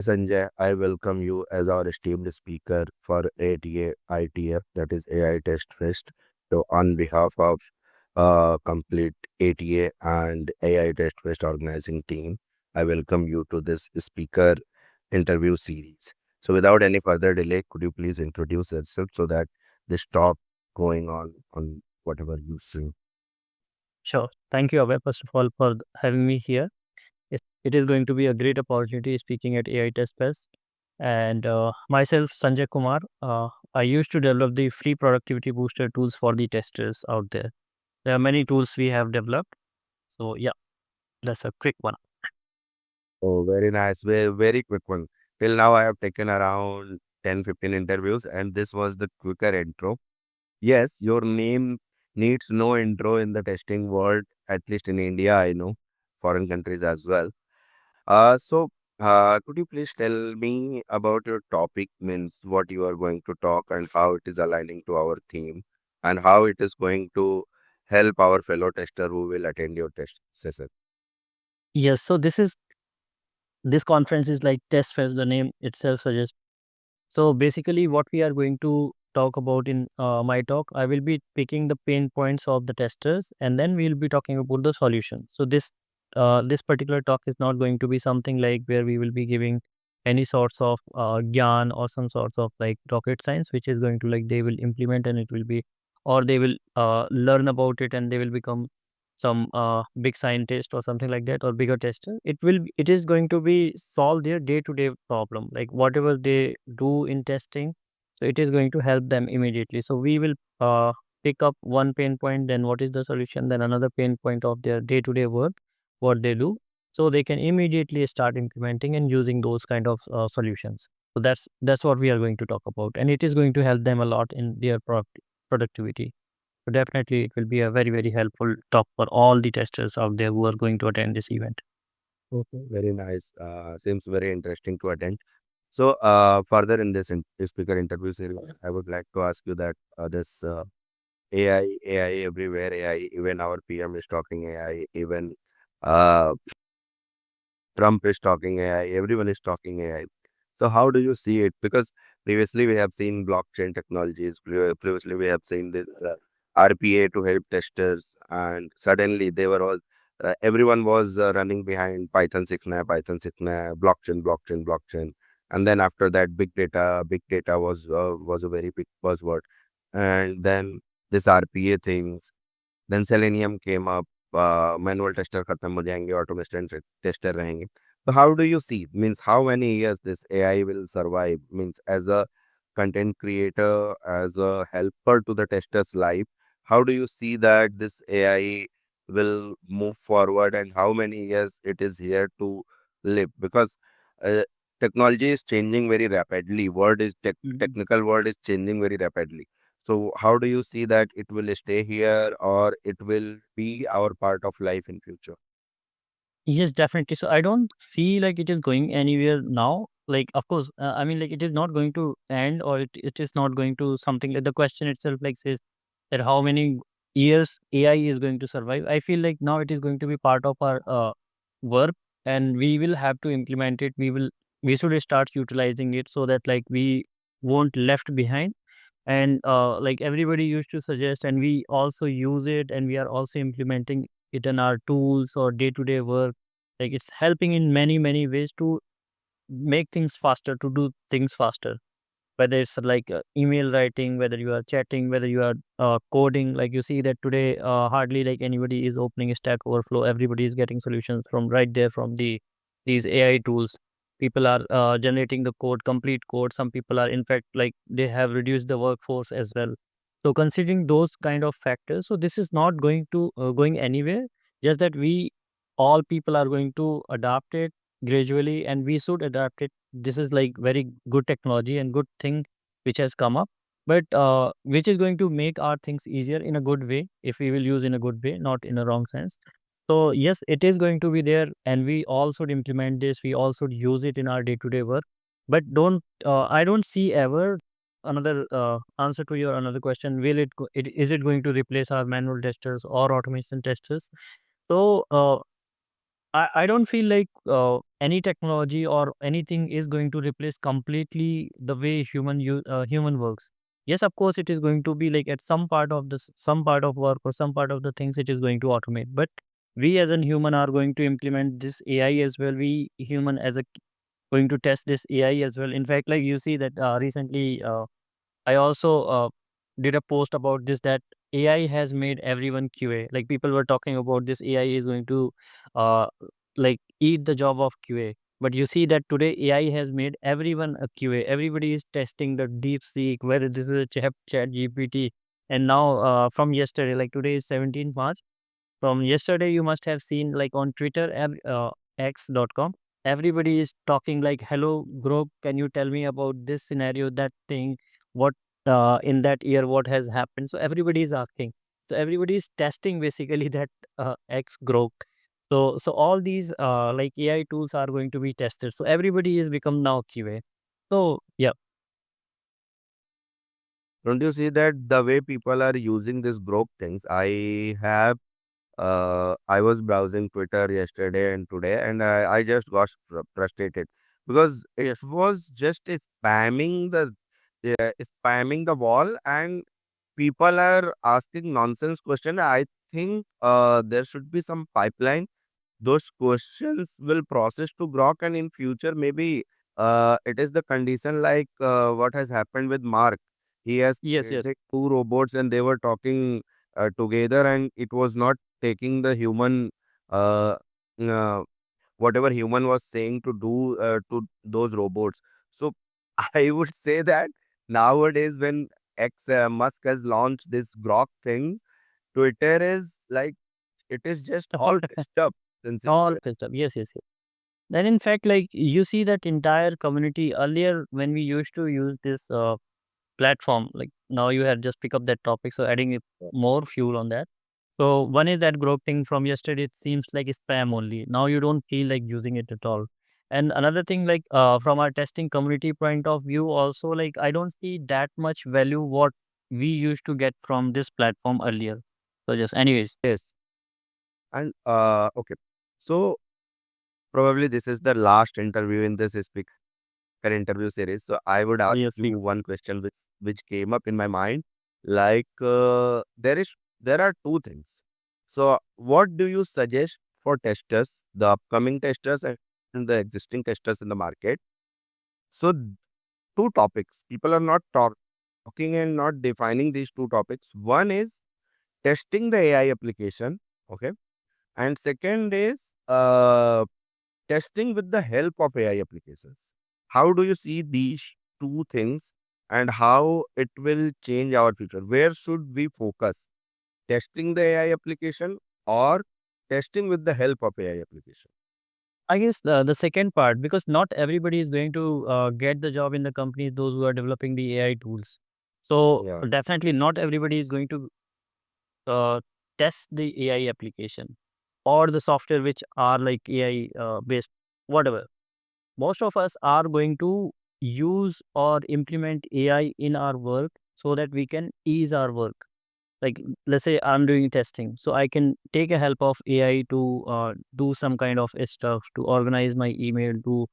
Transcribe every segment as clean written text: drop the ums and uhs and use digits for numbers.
Sanjay, I welcome you as our esteemed speaker for ATA ITF, that is AI Test Fest. So, on behalf of complete ATA and AI Test Fest organizing team, I welcome you to this speaker interview series. So, without any further delay, could you please introduce yourself so that this talk going on whatever you see? Sure. Thank you, Abhay, first of all, for having me here. It is going to be a great opportunity speaking at AI Test Fest. And myself, Sanjay Kumar, I used to develop the free productivity booster tools for the testers out there. There are many tools we have developed. So, yeah, that's a quick one. Oh, very nice. Very quick one. Till now, I have taken around 10-15 interviews, and this was the quicker intro. Yes, your name needs no intro in the testing world, at least in India, I know, foreign countries as well. Could you please tell me about your topic, means what you are going to talk and how it is aligning to our theme and how it is going to help our fellow tester who will attend your test session? Yes, so this conference is like Test Fest, the name itself suggests. So basically, what we are going to talk about in my talk, I will be picking the pain points of the testers, and then we'll be talking about the solution. So this particular talk is not going to be something like where we will be giving any sorts of gyan or some sorts of like rocket science, which is going to like they will implement and it will be, or they will learn about it and they will become some big scientist or something like that or bigger tester. It is going to be solve their day to day problem, like whatever they do in testing. So it is going to help them immediately. So we will pick up one pain point, then what is the solution, then another pain point of their day to day work, what they do, so they can immediately start implementing and using those kind of solutions. So that's what we are going to talk about, and it is going to help them a lot in their productivity. So definitely, it will be a very, very helpful talk for all the testers out there who are going to attend this event. Okay, very nice. Seems very interesting to attend. So, further in this speaker interview series, I would like to ask you that this AI everywhere, AI, even our PM is talking AI, even uh, Trump is talking AI, everyone is talking AI. So, how do you see it? Because previously we have seen blockchain technologies, previously we have seen this RPA to help testers, and suddenly they were all, everyone was running behind Python 6, blockchain. And then after that, big data was a very big buzzword. And then this RPA things, then Selenium came up, manual tester खत्म हो जाएंगे, automation tester रहेंगे. So how do you see? Means how many years this AI will survive? Means as a content creator, as a helper to the tester's life, how do you see that this AI will move forward and how many years it is here to live? Because uh, technology is changing very rapidly. Mhm. Technical world is changing very rapidly. So how do you see that it will stay here or it will be our part of life in future? Yes, definitely. So I don't feel like it is going anywhere now. Like, of course, I mean, like it is not going to end, or it is not going to something like the question itself, like says that how many years AI is going to survive. I feel like now it is going to be part of our work, and we will have to implement it. We should start utilizing it so that like we won't left behind. And like everybody used to suggest, and we also use it, and we are also implementing it in our tools or day to day work. Like it's helping in many many ways to make things faster, to do things faster, whether it's like email writing, whether you are chatting, whether you are coding. Like you see that today hardly like anybody is opening Stack Overflow. Everybody is getting solutions from right there from these AI tools. People are generating the code, complete code. Some people are in fact like they have reduced the workforce as well. So considering those kind of factors, so this is not going to going anywhere. Just that we all people are going to adapt it gradually, and we should adapt it. This is like very good technology and good thing which has come up, but which is going to make our things easier in a good way if we will use in a good way, not in a wrong sense. So yes, it is going to be there, and we all should implement this. We all should use it in our day to day work. But don't I don't see ever another answer to your another question. Is it going to replace our manual testers or automation testers? So I don't feel like any technology or anything is going to replace completely the way human works. Yes, of course, it is going to be like at some part of this, some part of work or some part of the things it is going to automate. But we as a human are going to implement this AI as well. We human as a going to test this AI as well. In fact, like you see that recently I also did a post about this, that AI has made everyone QA. Like people were talking about this AI is going to uh, like eat the job of QA. But you see that today AI has made everyone a QA. Everybody is testing the deep seek, whether this is a chat GPT. And now from yesterday, like today is 17th March. From yesterday, you must have seen like on Twitter, x.com, everybody is talking like, hello, group, can you tell me about this scenario, that thing, what in that year, what has happened? So everybody is asking. So everybody is testing basically that X growth. So all these like AI tools are going to be tested. So everybody is become now QA. So yeah, Don't you see that the way people are using this grok things? I was browsing Twitter yesterday and today, and I just got frustrated because it yes, was just spamming the wall, and people are asking nonsense question. I think there should be some pipeline. Those questions will process to grok, and in future maybe it is the condition like what has happened with Mark. He has yes, yes. created two robots and they were talking together, and it was not taking the human uh, uh, whatever human was saying to do to those robots. So I would say that nowadays when X Musk has launched this grok things, Twitter is like it is just all pissed up All sincerely. pissed up. Yes, yes, yes. Then in fact, like you see that entire community earlier when we used to use this platform, like now you have just pick up that topic, so adding more fuel on that. So one is that grouping from yesterday, it seems like spam only. Now you don't feel like using it at all. And another thing, like from our testing community point of view, also like I don't see that much value what we used to get from this platform earlier. So just anyways, Yes. And okay. So probably this is the last interview in this speaker interview series. So I would ask yes, you we one question which came up in my mind. Like there are two things. So what do you suggest for testers, the upcoming testers and the existing testers in the market? So two topics. People are not talking and not defining these two topics. One is testing the AI application. Okay. And second is testing with the help of AI applications. How do you see these two things and how it will change our future? Where should we focus? Testing the AI application or testing with the help of AI application? I guess the second part, because not everybody is going to get the job in the company, those who are developing the AI tools. So Yeah. definitely not everybody is going to uh, test the AI application or the software which are like AI based, whatever. Most of us are going to use or implement AI in our work so that we can ease our work. Like let's say I'm doing testing, so I can take a help of AI to do some kind of stuff, to organize my email, to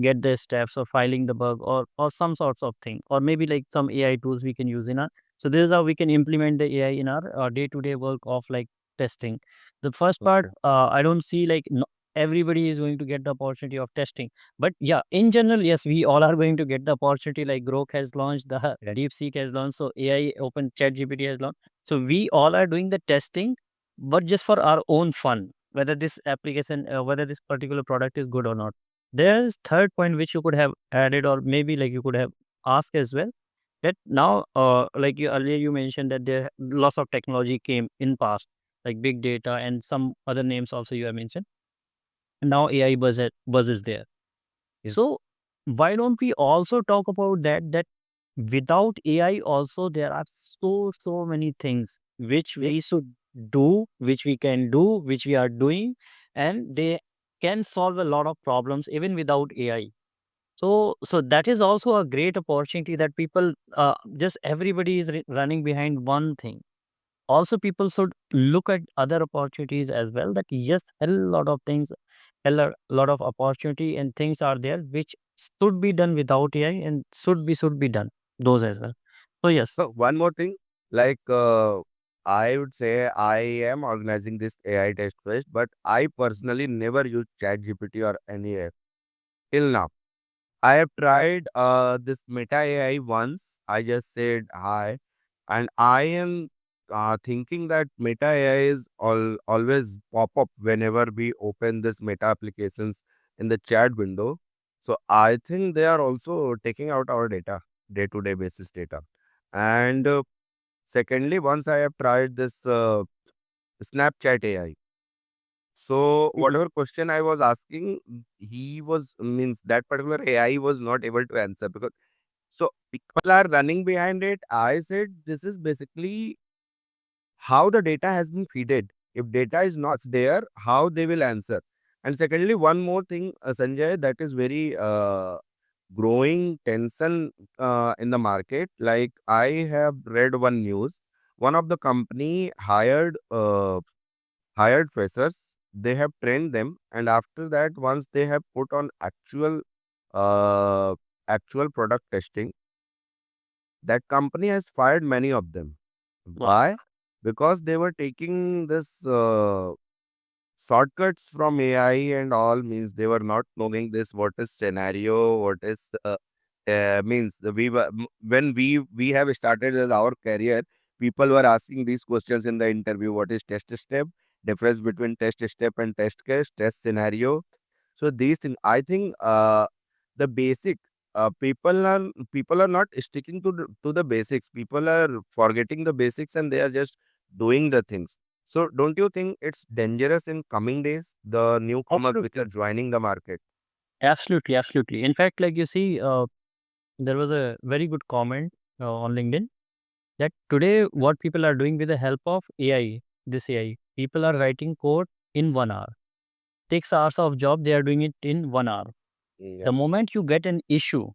get the steps or filing the bug, or some sorts of thing, or maybe like some AI tools we can use in our. So this is how we can implement the AI in our day-to-day work of like testing. The first part, Okay. I don't see like no, everybody is going to get the opportunity of testing. But yeah, in general, yes, we all are going to get the opportunity. Like Grok has launched, the DeepSeek has launched, so AI Open Chat GPT has launched. So we all are doing the testing, but just for our own fun, whether this application, whether this particular product is good or not. There's third point which you could have added, or maybe like you could have asked as well. That now, like you earlier you mentioned that there lots of technology came in past, like big data and some other names also you have mentioned. And now AI buzz is there. Yes. So why don't we also talk about that? That without AI also there are so many things which Yes. we should do, which we can do, which we are doing, and they can solve a lot of problems even without AI. So that is also a great opportunity that people just everybody is running behind one thing. also people should look at other opportunities as well, that yes, a lot of things, lot of opportunity and things are there which should be done without AI and should be done those as well. So yes. So one more thing, like I would say I am organizing this AI test first, but I personally never use ChatGPT or any app till now. I have tried this Meta AI once. I just said hi, and I am thinking that Meta AI is always pop up whenever we open this Meta applications in the chat window. So I think they are also taking out our data, day to day basis data. And secondly, once I have tried this Snapchat AI. So Mhm. whatever question I was asking, he was means that particular AI was not able to answer because so people are running behind it. I said this is basically how the data has been feeded. If data is not there, how they will answer? And secondly, one more thing, Sanjay, that is very growing tension in the market. Like I have read one news, one of the company hired freshers. They have trained them, and after that, once they have put on uh, actual product testing, that company has fired many of them. Wow. Why? Because they were taking this shortcuts from AI and all, means they were not knowing this what is scenario, what is means we were when we have started as our career, people were asking these questions in the interview. What is test step? Difference between test step and test case, test scenario. So these things, I think, the basic people are not sticking to the basics. People are forgetting the basics and they are just doing the things. So don't you think it's dangerous in coming days, the newcomers which are Absolutely. joining the market? Absolutely, absolutely. In fact, like you see, there was a very good comment on LinkedIn that today what people are doing with the help of AI, this AI, people are writing code in 1 hour. Takes hours of job, they are doing it in 1 hour. Yeah. The moment you get an issue,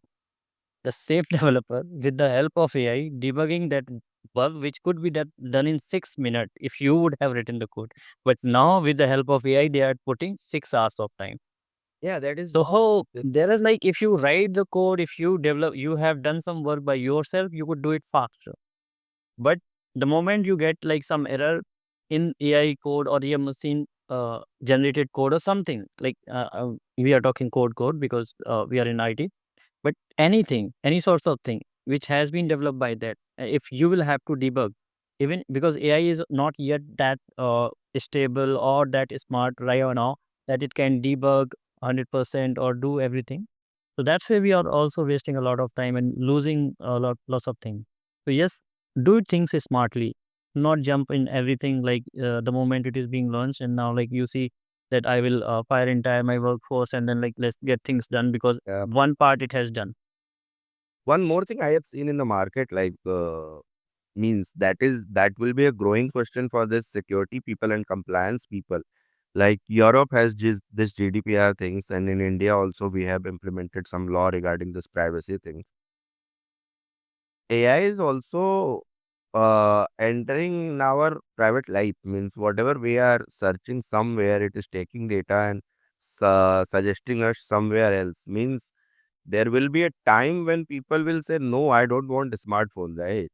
the safe developer, with the help of AI, debugging that bug, which could be done in 6 minutes if you would have written the code. But now, with the help of AI, they are putting 6 hours of time. Yeah, that is So there is like, if you write the code, if you develop, you have done some work by yourself, you could do it faster. But the moment you get like some error in AI code or your machine generated code or something, like we are talking code because we are in IT, but anything, any sorts of thing which has been developed by that, if you will have to debug, even because AI is not yet that stable or that smart right now that it can debug 100% or do everything. So that's where we are also wasting a lot of time and losing lots of things. So yes, do things smartly, not jump in everything like the moment it is being launched, and now like you see that I will fire entire my workforce and then like let's get things done because uh, one part it has done. one more thing I have seen in the market, like means that will be a growing question for this security people and compliance people. Like Europe has this GDPR things, and in India also we have implemented some law regarding this privacy things. AI is also entering in our private life, means whatever we are searching somewhere, it is taking data and suggesting us somewhere else. Means there will be a time when people will say, no, I don't want a smartphone, right?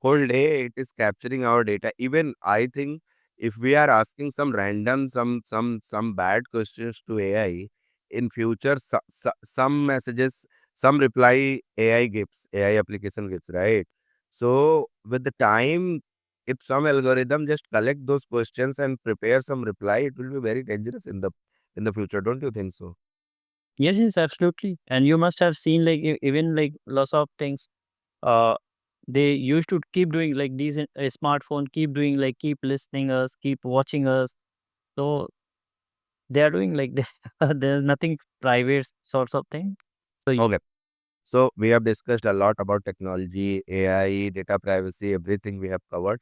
Whole day it is capturing our data. Even I think if we are asking some random some bad questions to AI in future, some messages, some reply AI gives, AI application gives, right? So with the time, if some algorithm just collect those questions and prepare some reply, it will be very dangerous in the future. Don't you think so? Yes, yes, absolutely. And you must have seen like even like lots of things. Uh, they used to keep doing like these smartphone keep doing like keep listening us, keep watching us. So they are doing like there's nothing private sorts of thing. So Okay. So we have discussed a lot about technology, AI, data privacy, everything we have covered.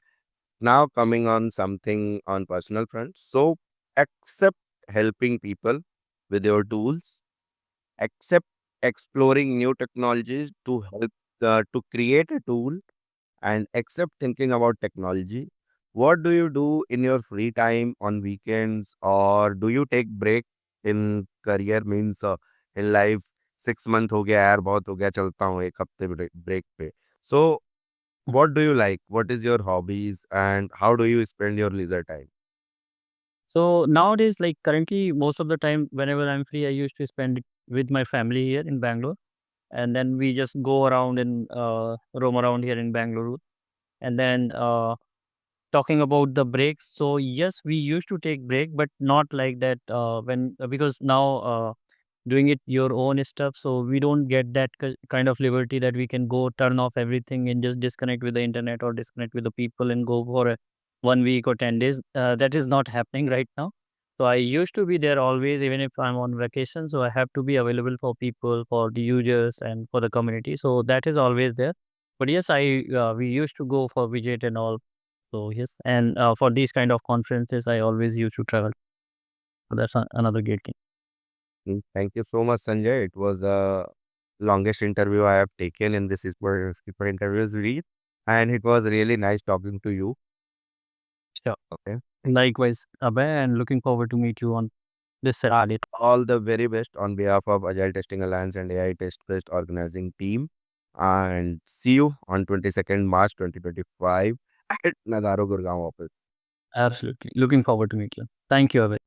Now coming on something on personal front. So accept helping people with your tools, accept exploring new technologies to help to create a tool, And except thinking about technology, what do you do in your free time on weekends, or do you take break in career means in life? 6 month हो गया यार, बहुत हो गया, चलता हूँ एक हफ्ते ब्रेक पे. So what do you like? What is your hobbies and how do you spend your leisure time? So nowadays, like currently, most of the time, whenever I'm free, I used to spend it with my family here in Bangalore, and then we just go around and roam around here in Bangalore. And then talking about the breaks, so yes, we used to take break, but not like that. When because now doing it your own stuff, so we don't get that kind of liberty that we can go turn off everything and just disconnect with the internet or disconnect with the people and go for a 1 week or 10 days. That is not happening right now. So I used to be there always, even if I'm on vacation. So I have to be available for people, for the users, and for the community. So that is always there. But yes, I we used to go for visit and all. So yes, and for these kind of conferences, I always used to travel. So that's another great thing. Thank you so much, Sanjay. It was the longest interview I have taken in this skipper interview series, and it was really nice talking to you. Sure. Okay. Likewise, Abhay, and looking forward to meet you on this Saturday. All the very best on behalf of Agile Testing Alliance and AI Test Best Organizing Team. And see you on 22nd March 2025 at Nagarro Gurgaon office. Absolutely. Looking forward to meet you. Thank you, Abhay.